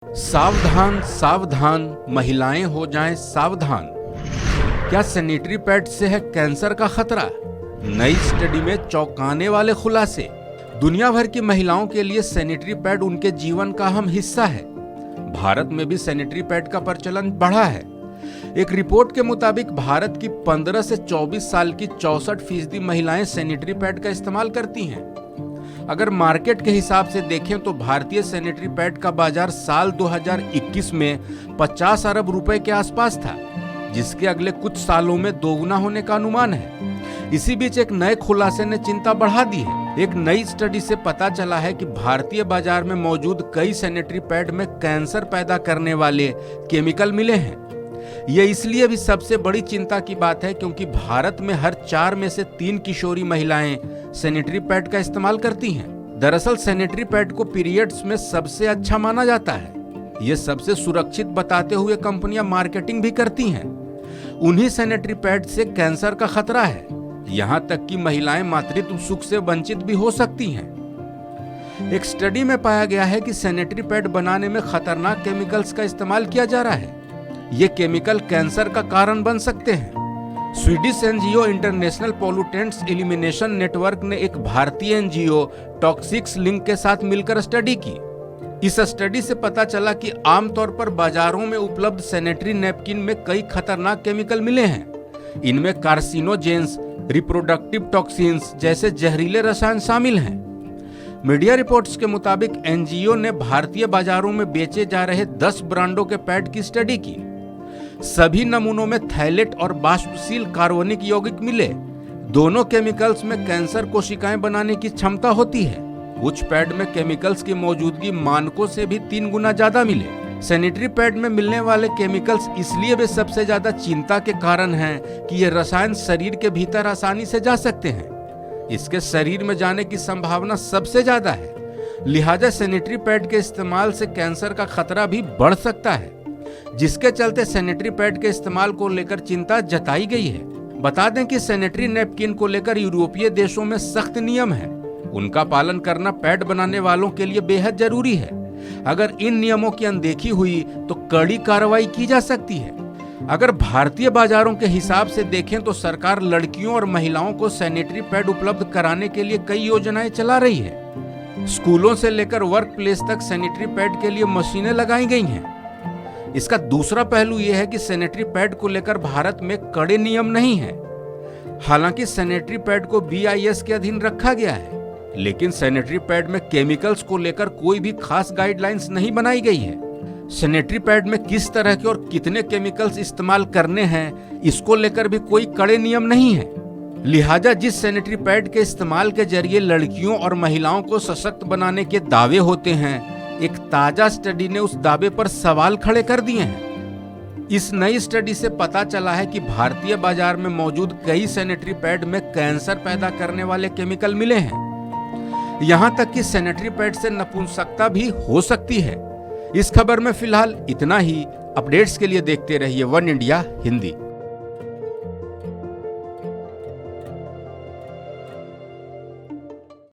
सावधान सावधान, महिलाएं हो जाएं सावधान। क्या सैनिटरी पैड से है कैंसर का खतरा? नई स्टडी में चौंकाने वाले खुलासे। दुनिया भर की महिलाओं के लिए सैनिटरी पैड उनके जीवन का अहम हिस्सा है। भारत में भी सैनिटरी पैड का प्रचलन बढ़ा है। एक रिपोर्ट के मुताबिक भारत की 15 से 24 साल की 64% महिलाएं सैनिटरी पैड का इस्तेमाल करती हैं। अगर मार्केट के हिसाब से देखें तो भारतीय सैनिटरी पैड का बाजार साल 2021 में 50 अरब रुपए के आसपास था, जिसके अगले कुछ सालों में दोगुना होने का अनुमान है। इसी बीच एक नए खुलासे ने चिंता बढ़ा दी है। एक नई स्टडी से पता चला है कि भारतीय बाजार में मौजूद कई सैनिटरी पैड में कैंसर पैदा करने वाले केमिकल मिले हैं। ये इसलिए भी सबसे बड़ी चिंता की बात है क्योंकि भारत में हर 4 में से 3 किशोरी महिलाएं सैनिटरी पैड का इस्तेमाल करती हैं। दरअसल सैनिटरी पैड को पीरियड्स में सबसे अच्छा माना जाता है। ये सबसे सुरक्षित बताते हुए कंपनियां मार्केटिंग भी करती हैं। उन्हीं सैनिटरी पैड से कैंसर का खतरा है। यहाँ तक कि महिलाएं मातृत्व सुख से वंचित भी हो सकती हैं। एक स्टडी में पाया गया है कि सैनिटरी पैड बनाने में खतरनाक केमिकल्स का इस्तेमाल किया जा रहा है। ये केमिकल कैंसर का कारण बन सकते हैं। Swedish NGO international pollutants elimination network ने एक भारतीय एनजीओ टॉक्सिक्स लिंक के साथ मिलकर स्टडी की। इस स्टडी से पता चला कि आमतौर पर बाजारों में उपलब्ध सैनिटरी नैपकिन में कई खतरनाक केमिकल मिले हैं। इनमें कार्सिनोजेंस, रिप्रोडक्टिव टॉक्सिन्स जैसे जहरीले रसायन शामिल हैं। मीडिया रिपोर्ट्स के मुताबिक एनजीओ ने भारतीय बाजारों में बेचे जा रहे 10 ब्रांडों के पैड की स्टडी की। सभी नमूनों में थैलेट और बाष्पशील कार्बनिक यौगिक मिले। दोनों केमिकल्स में कैंसर कोशिकाएं बनाने की क्षमता होती है। कुछ पैड में केमिकल्स की मौजूदगी मानकों से भी 3 गुना ज्यादा मिले। सैनिटरी पैड में मिलने वाले केमिकल्स इसलिए वे सबसे ज्यादा चिंता के कारण हैं कि ये रसायन शरीर के भीतर आसानी से जा सकते हैं। इसके शरीर में जाने की संभावना सबसे ज्यादा है। लिहाजा सैनिटरी पैड के इस्तेमाल से कैंसर का खतरा भी बढ़ सकता है, जिसके चलते सैनिटरी पैड के इस्तेमाल को लेकर चिंता जताई गई है। बता दें कि सैनिटरी नैपकिन को लेकर यूरोपीय देशों में सख्त नियम है। उनका पालन करना पैड बनाने वालों के लिए बेहद जरूरी है। अगर इन नियमों की अनदेखी हुई तो कड़ी कार्रवाई की जा सकती है। अगर भारतीय बाजारों के हिसाब से देखें तो सरकार लड़कियों और महिलाओं को सैनिटरी पैड उपलब्ध कराने के लिए कई योजनाएं चला रही है। स्कूलों से लेकर वर्क प्लेस तक सैनिटरी पैड के लिए मशीनें लगाई गई हैं। इसका दूसरा पहलू यह है कि सैनिटरी पैड को लेकर भारत में कड़े नियम नहीं है। हालांकि सैनिटरी पैड को BIS के अधीन रखा गया है, लेकिन सैनिटरी पैड में केमिकल्स को लेकर कोई भी खास गाइडलाइंस नहीं बनाई गई है। सैनिटरी पैड में किस तरह के और कितने केमिकल्स इस्तेमाल करने हैं, इसको लेकर भी कोई कड़े नियम नहीं है। लिहाजा जिस सैनिटरी पैड के इस्तेमाल के जरिए लड़कियों और महिलाओं को सशक्त बनाने के दावे होते हैं, एक ताजा स्टडी ने उस दावे पर सवाल खड़े कर दिए हैं। इस नई स्टडी से पता चला है कि भारतीय बाजार में मौजूद कई सैनिटरी पैड में कैंसर पैदा करने वाले केमिकल मिले हैं। यहां तक कि सैनिटरी पैड से नपुंसकता भी हो सकती है। इस खबर में फिलहाल इतना ही। अपडेट्स के लिए देखते रहिए वन इंडिया हिंदी।